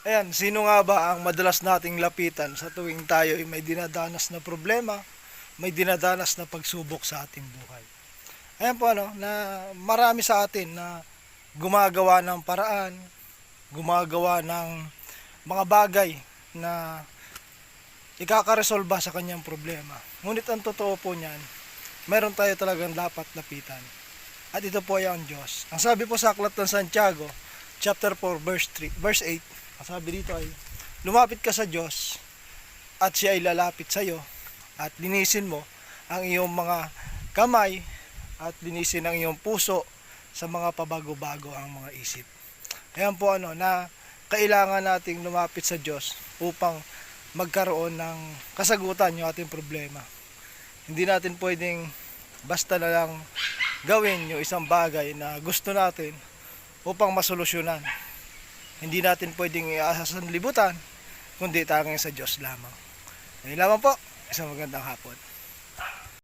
Ayan, sino nga ba ang madalas nating lapitan sa tuwing tayo ay may dinadanas na problema, may dinadanas na pagsubok sa ating buhay? Ayan po ano, na marami sa atin na gumagawa ng paraan, gumagawa ng mga bagay na ikakaresolba sa kanyang problema. Ngunit ang totoo po niyan, meron tayo talagang dapat lapitan. At ito po ay ang Diyos. Ang sabi po sa Aklat ng Santiago, chapter 4, verse 8, ang sabi dito ay, lumapit ka sa Diyos at siya ay lalapit sa iyo at linisin mo ang iyong mga kamay at linisin ang iyong puso sa mga pabago-bago ang mga isip. Ayan po ano, na kailangan nating lumapit sa Diyos upang magkaroon ng kasagutan yung ating problema. Hindi natin pwedeng basta na lang gawin yung isang bagay na gusto natin upang masolusyonan. Hindi natin pwedeng iasa sa libutan, kundi tanging sa Diyos lamang. Ngayon lamang po, isang magandang hapon.